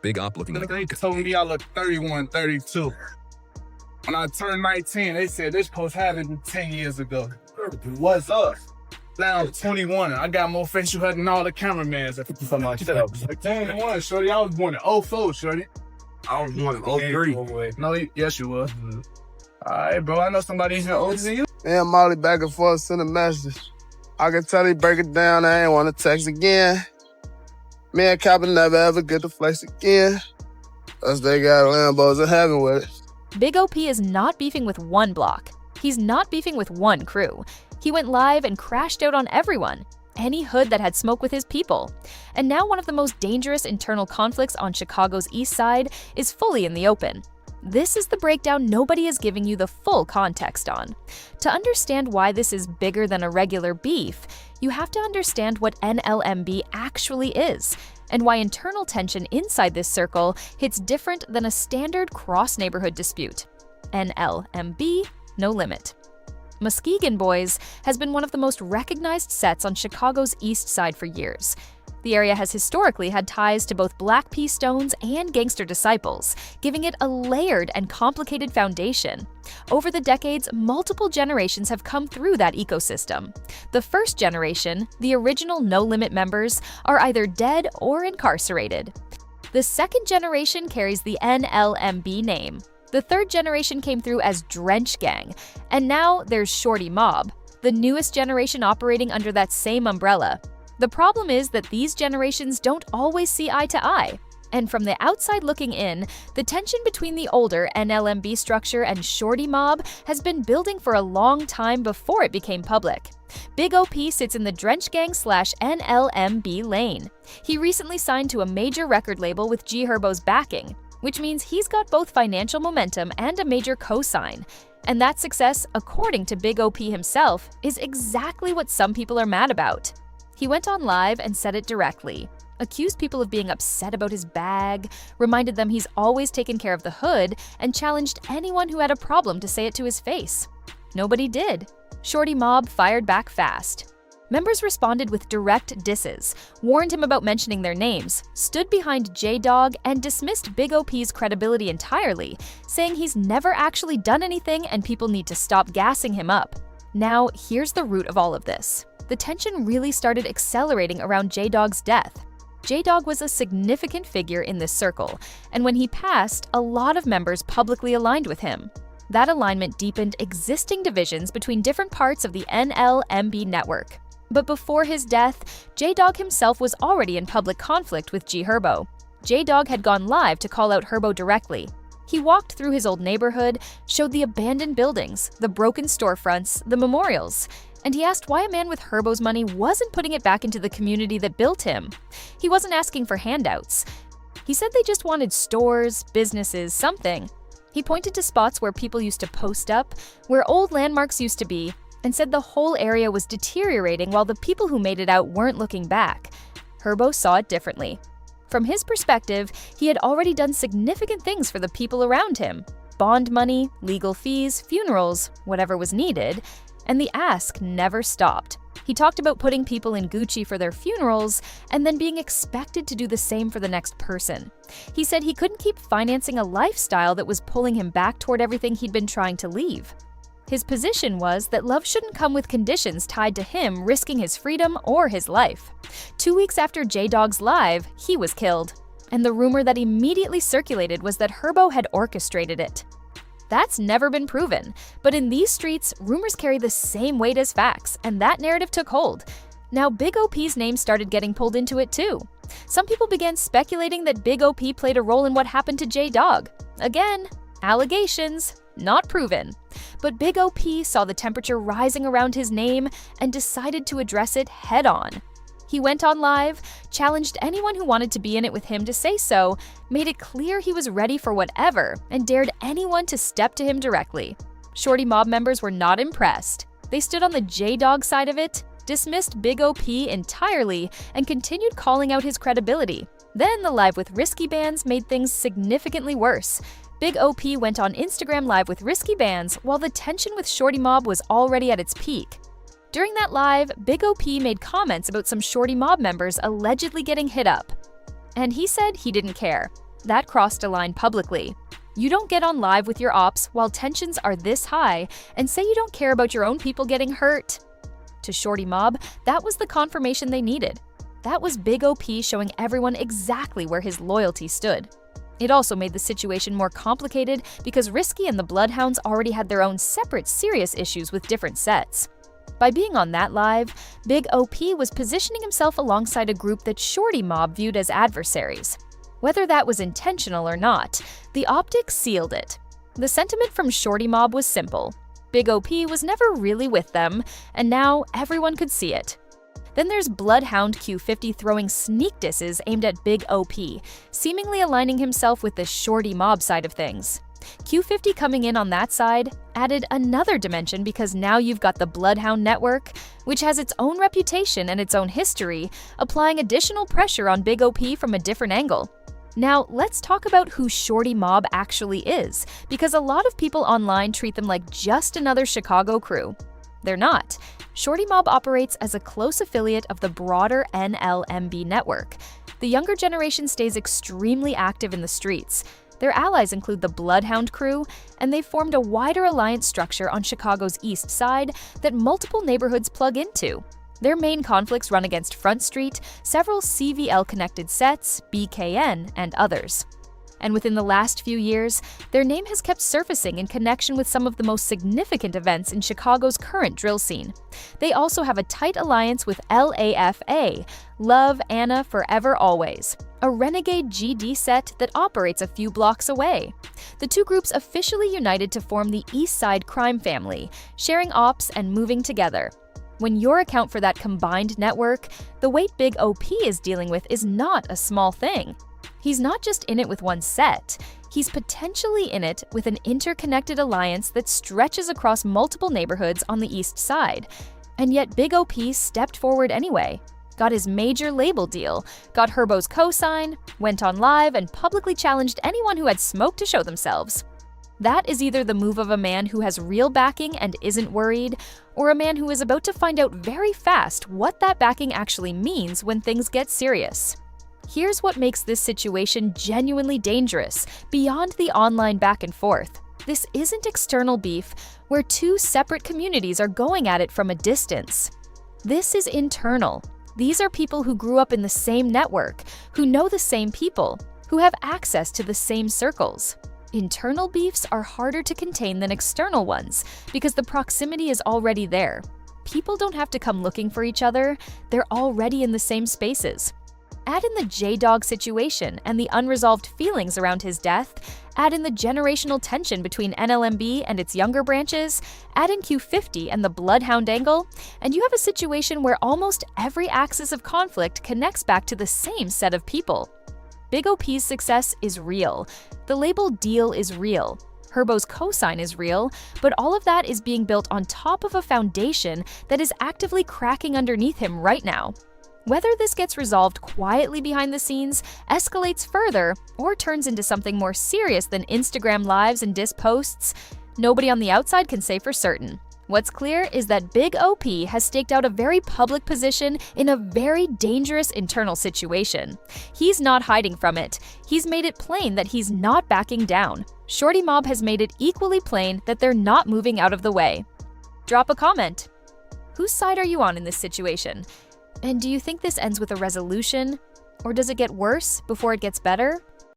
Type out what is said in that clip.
Big Op looking like They told me I look 31, 32. When I turned 19, they said this post happened 10 years ago. What's up? Now I'm 21. I got more facial hair than all the cameramans. Like 21, Shorty. I was born in 04, Shorty. I was born in 03. No, yes, you was. All right, bro. I know somebody even older than you. Me and Molly back and forth sending messages. I can tell he break it down. I ain't want to text again. Me and Kappa never ever get to flex again. Us they got Lambos in heaven with it. Big OP is not beefing with one block. He's not beefing with one crew. He went live and crashed out on everyone, any hood that had smoke with his people. And now one of the most dangerous internal conflicts on Chicago's east side is fully in the open. This is the breakdown nobody is giving you the full context on. To understand why this is bigger than a regular beef, you have to understand what NLMB actually is, and why internal tension inside this circle hits different than a standard cross-neighborhood dispute. NLMB, no limit. Muskegon Boys has been one of the most recognized sets on Chicago's east side for years. The area has historically had ties to both Black P. Stones and Gangster Disciples, giving it a layered and complicated foundation. Over the decades, multiple generations have come through that ecosystem. The first generation, the original No Limit members, are either dead or incarcerated. The second generation carries the NLMB name. The third generation came through as Drench Gang, and now there's Shorty Mobb, the newest generation operating under that same umbrella. The problem is that these generations don't always see eye to eye. And from the outside looking in, the tension between the older NLMB structure and Shorty Mobb has been building for a long time before it became public. Big OP sits in the Drench Gang / NLMB lane. He recently signed to a major record label with G Herbo's backing, which means he's got both financial momentum and a major cosign. And that success, according to Big OP himself, is exactly what some people are mad about. He went on live and said it directly, accused people of being upset about his bag, reminded them he's always taken care of the hood, and challenged anyone who had a problem to say it to his face. Nobody did. Shorty Mobb fired back fast. Members responded with direct disses, warned him about mentioning their names, stood behind J-Dog, and dismissed Big OP's credibility entirely, saying he's never actually done anything and people need to stop gassing him up. Now, here's the root of all of this. The tension really started accelerating around J-Dog's death. J-Dog was a significant figure in this circle, and when he passed, a lot of members publicly aligned with him. That alignment deepened existing divisions between different parts of the NLMB network. But before his death, J-Dog himself was already in public conflict with G Herbo. J-Dog had gone live to call out Herbo directly. He walked through his old neighborhood, showed the abandoned buildings, the broken storefronts, the memorials, and he asked why a man with Herbo's money wasn't putting it back into the community that built him. He wasn't asking for handouts. He said they just wanted stores, businesses, something. He pointed to spots where people used to post up, where old landmarks used to be, and said the whole area was deteriorating while the people who made it out weren't looking back. Herbo saw it differently. From his perspective, he had already done significant things for the people around him. Bond money, legal fees, funerals, whatever was needed, and the ask never stopped. He talked about putting people in Gucci for their funerals and then being expected to do the same for the next person. He said he couldn't keep financing a lifestyle that was pulling him back toward everything he'd been trying to leave. His position was that love shouldn't come with conditions tied to him risking his freedom or his life. 2 weeks after J-Dog's live, he was killed. And the rumor that immediately circulated was that Herbo had orchestrated it. That's never been proven, but in these streets, rumors carry the same weight as facts, and that narrative took hold. Now Big OP's name started getting pulled into it too. Some people began speculating that Big OP played a role in what happened to J-Dog. Again, allegations, not proven. But Big OP saw the temperature rising around his name and decided to address it head-on. He went on live, challenged anyone who wanted to be in it with him to say so, made it clear he was ready for whatever, and dared anyone to step to him directly. Shorty Mobb members were not impressed. They stood on the J-Dog side of it, dismissed Big OP entirely, and continued calling out his credibility. Then the Live with Risky Bands made things significantly worse. Big OP went on Instagram Live with Risky Bands while the tension with Shorty Mobb was already at its peak. During that live, Big OP made comments about some Shorty Mobb members allegedly getting hit up. And he said he didn't care. That crossed a line publicly. You don't get on live with your ops while tensions are this high and say you don't care about your own people getting hurt. To Shorty Mobb, that was the confirmation they needed. That was Big OP showing everyone exactly where his loyalty stood. It also made the situation more complicated because Risky and the Bloodhounds already had their own separate serious issues with different sets. By being on that live, Big OP was positioning himself alongside a group that Shorty Mobb viewed as adversaries. Whether that was intentional or not, the optics sealed it. The sentiment from Shorty Mobb was simple. Big OP was never really with them, and now everyone could see it. Then there's Bloodhound Q50 throwing sneak disses aimed at Big OP, seemingly aligning himself with the Shorty Mobb side of things. Q50 coming in on that side added another dimension because now you've got the Bloodhound network, which has its own reputation and its own history, applying additional pressure on Big OP from a different angle. Now, let's talk about who Shorty Mobb actually is, because a lot of people online treat them like just another Chicago crew. They're not. Shorty Mobb operates as a close affiliate of the broader NLMB network. The younger generation stays extremely active in the streets. Their allies include the Bloodhound crew, and they've formed a wider alliance structure on Chicago's east side that multiple neighborhoods plug into. Their main conflicts run against Front Street, several CVL-connected sets, BKN, and others. And within the last few years, their name has kept surfacing in connection with some of the most significant events in Chicago's current drill scene. They also have a tight alliance with LAFA, Love Anna Forever Always, a renegade GD set that operates a few blocks away. The two groups officially united to form the East Side Crime Family, sharing ops and moving together. When you account for that combined network, the weight Big OP is dealing with is not a small thing. He's not just in it with one set, he's potentially in it with an interconnected alliance that stretches across multiple neighborhoods on the east side. And yet Big OP stepped forward anyway, got his major label deal, got Herbo's cosign, went on live, and publicly challenged anyone who had smoke to show themselves. That is either the move of a man who has real backing and isn't worried, or a man who is about to find out very fast what that backing actually means when things get serious. Here's what makes this situation genuinely dangerous, beyond the online back and forth. This isn't external beef, where two separate communities are going at it from a distance. This is internal. These are people who grew up in the same network, who know the same people, who have access to the same circles. Internal beefs are harder to contain than external ones because the proximity is already there. People don't have to come looking for each other, they're already in the same spaces. Add in the J-Dog situation and the unresolved feelings around his death, add in the generational tension between NLMB and its younger branches, add in Q50 and the Bloodhound angle, and you have a situation where almost every axis of conflict connects back to the same set of people. Big OP's success is real. The label deal is real. Herbo's cosign is real, but all of that is being built on top of a foundation that is actively cracking underneath him right now. Whether this gets resolved quietly behind the scenes, escalates further, or turns into something more serious than Instagram lives and diss posts, nobody on the outside can say for certain. What's clear is that Big OP has staked out a very public position in a very dangerous internal situation. He's not hiding from it. He's made it plain that he's not backing down. Shorty Mobb has made it equally plain that they're not moving out of the way. Drop a comment. Whose side are you on in this situation? And do you think this ends with a resolution? Or does it get worse before it gets better?